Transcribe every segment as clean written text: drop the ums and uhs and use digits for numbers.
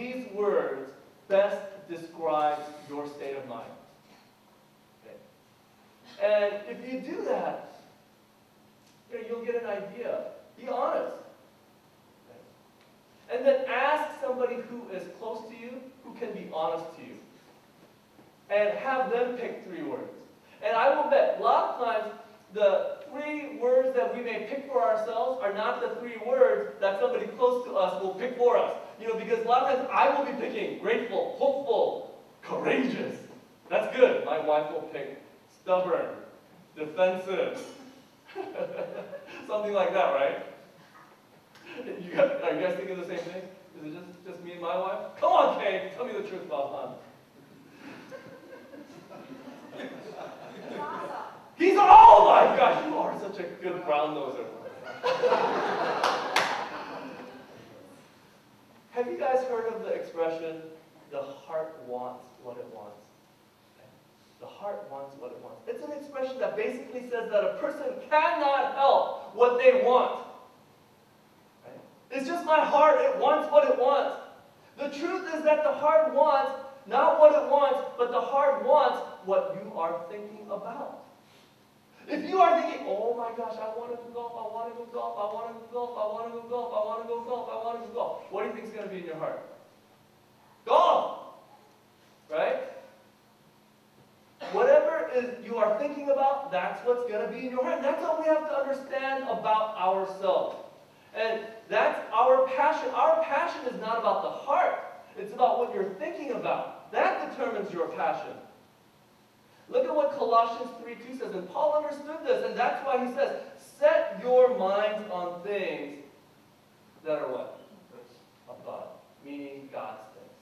these words best describes your state of mind? Okay. And if you do that, you'll get an idea. Be honest. Okay. And then ask somebody who is close to you, who can be honest to you. And have them pick 3 words. And I will bet, a lot of times, the 3 words that we may pick for ourselves are not the 3 words that somebody close to us will pick for us. Because a lot of times I will be picking grateful, hopeful, courageous. That's good. My wife will pick stubborn, defensive. Something like that, right? Are you guys thinking the same thing? Is it just me and my wife? Come on, Kay, tell me the truth about Han. He's, oh my gosh, you are such a good brown noser. Have you guys heard of the expression, the heart wants what it wants? The heart wants what it wants. It's an expression that basically says that a person cannot help what they want. Right? It's just my heart, it wants what it wants. The truth is that the heart wants not what it wants, but the heart wants what you are thinking about. If you are thinking, oh my gosh, I want to go golf, I want to go golf, I want to go golf, I want to go golf, I want to go golf, I want to go golf, what do you think is going to be in your heart? Golf! Right? Whatever you are thinking about, that's what's going to be in your heart. And that's what we have to understand about ourselves. And that's our passion. Our passion is not about the heart. It's about what you're thinking about. That determines your passion. Look at what Colossians 3:2 says. And Paul understood this, and that's why he says, set your minds on things that are what? Above. Meaning God's things.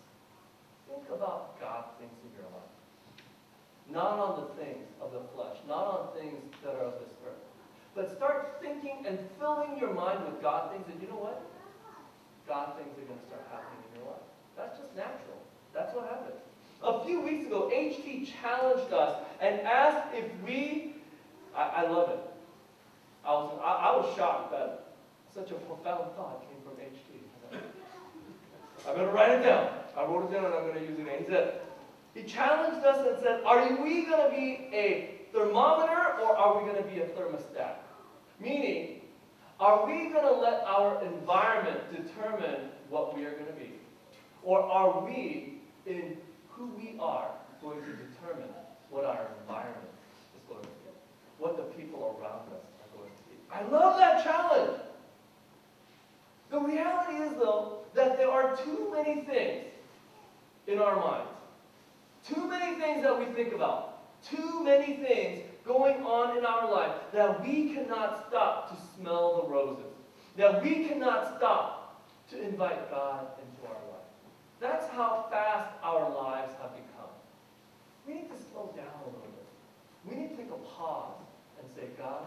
Think about God's things in your life. Not on the things of the flesh. Not on things that are of this earth. But start thinking and filling your mind with God things, and you know what? God things are going to start happening in your life. That's just natural. That's what happens. A few weeks ago, HT challenged us and asked if we, I love it. I was shocked that such a profound thought came from HT. I'm going to write it down. I wrote it down and I'm going to use it again. He said, he challenged us and said, are we going to be a thermometer or are we going to be a thermostat? Meaning, are we going to let our environment determine what we are going to be? Or are we, in who we are, going to determine what our environment is going to be? What the people around us are going to be? I love that challenge! The reality is, though, that there are too many things in our minds. Too many things that we think about. Too many things going on in our life that we cannot stop to smell the roses. That we cannot stop to invite God into our life. That's how fast our lives have become. We need to slow down a little bit. We need to take a pause and say, God,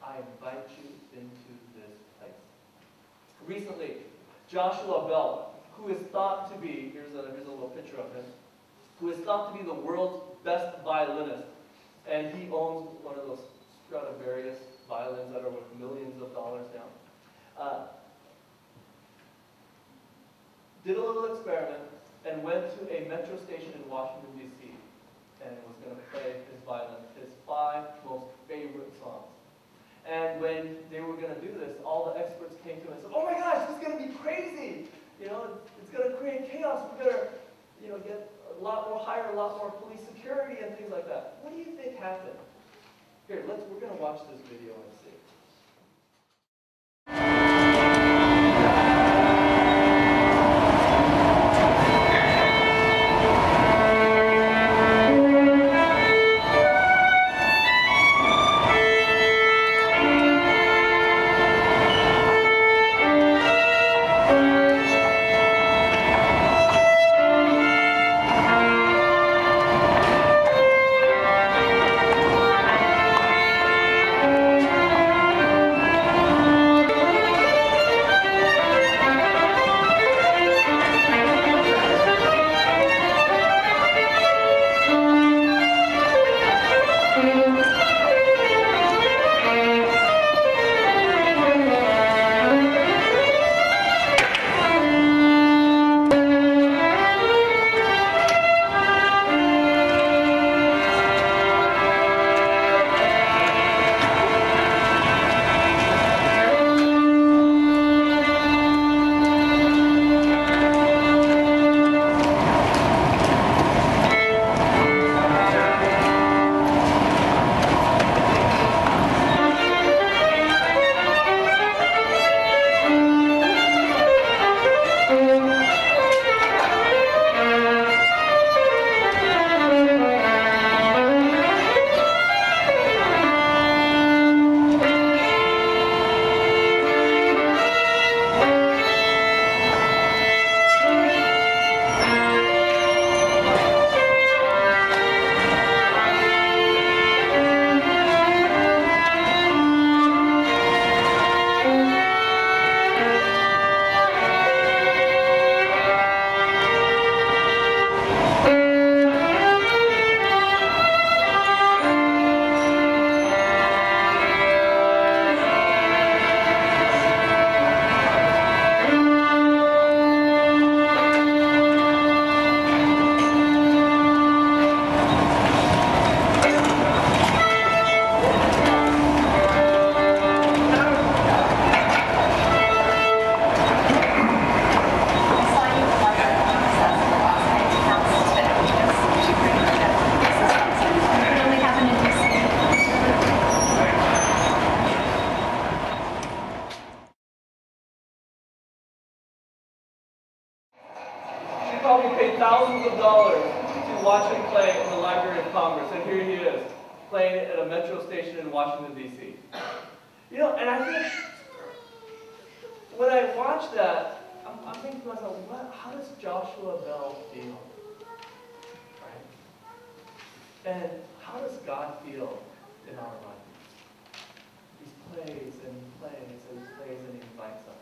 I invite you into this place. Recently, Joshua Bell, who is thought to be, here's a little picture of him, who is thought to be the world's best violinist. And he owns one of those Stradivarius violins that are worth millions of dollars now. Did a little experiment and went to a metro station in Washington, D.C. and was going to play his violin, his 5 most favorite songs. And when they were going to do this, all the experts came to him and said, oh my gosh, this is going to be crazy. It's going to create chaos. We're going to, get hire a lot more police security and things like that. What do you think happened? Here, we're going to watch this video and see. probably paid thousands of dollars to watch him play in the Library of Congress, and here he is, playing at a metro station in Washington, D.C. You know, and I think when I watch that, I'm thinking to myself, how does Joshua Bell feel? Right? And how does God feel in our life? He plays and he plays and he plays and he invites us.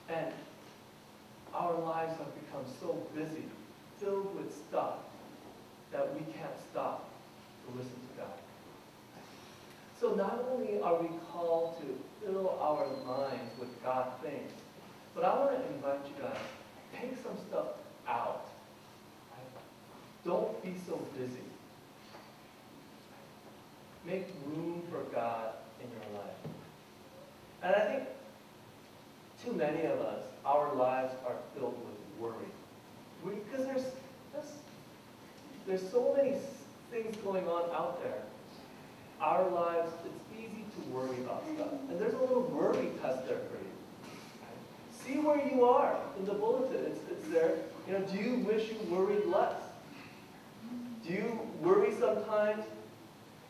And our lives have become so busy, filled with stuff, that we can't stop to listen to God. So not only are we called to fill our minds with God things, but I want to invite you guys, take some stuff out. Don't be so busy. Make room for God in your life. And I think too many of us, our lives are filled with worry. Because there's so many things going on out there. Our lives, it's easy to worry about stuff. And there's a little worry test there for you. See where you are in the bulletin. It's there. You know, do you wish you worried less? Do you worry sometimes?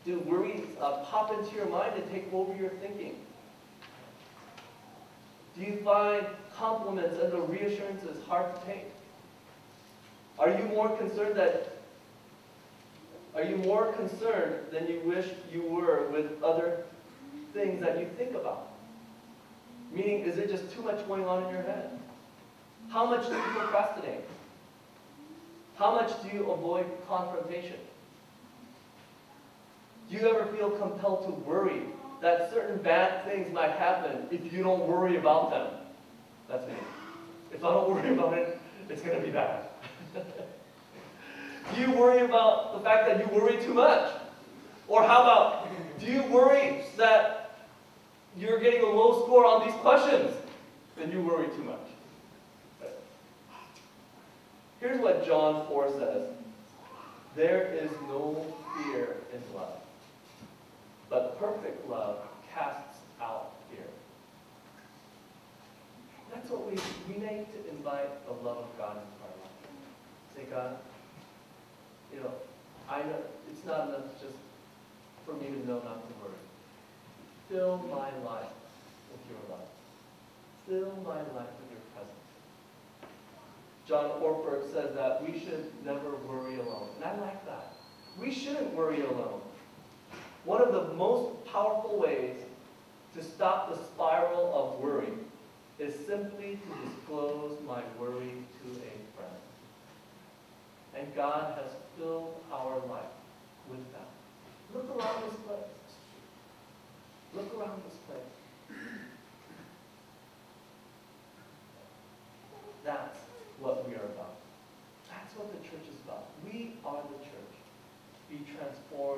Do worries pop into your mind and take over your thinking? Do you find compliments and the reassurances hard to take? Are you more concerned than you wish you were with other things that you think about? Meaning, is there just too much going on in your head? How much do you procrastinate? How much do you avoid confrontation? Do you ever feel compelled to worry that certain bad things might happen if you don't worry about them? That's me. If I don't worry about it, it's going to be bad. Do you worry about the fact that you worry too much? Or how about, do you worry that you're getting a low score on these questions? Then you worry too much. Here's what John 4 says. There is no fear in love, but perfect love casts out fear. That's what we need to invite the love of God into our life. Say, God, you know, I know it's not enough just for me to know not to worry. Fill my life with your love. Fill my life with your presence. John Ortberg says that we should never worry alone. And I like that. We shouldn't worry alone. One of the most powerful ways to stop the spiral of worry is simply to disclose my worry to a friend. And God has filled our life with that. Look around this place. Look around this place. That's what we are about. That's what the church is about. We are the church. Be transformed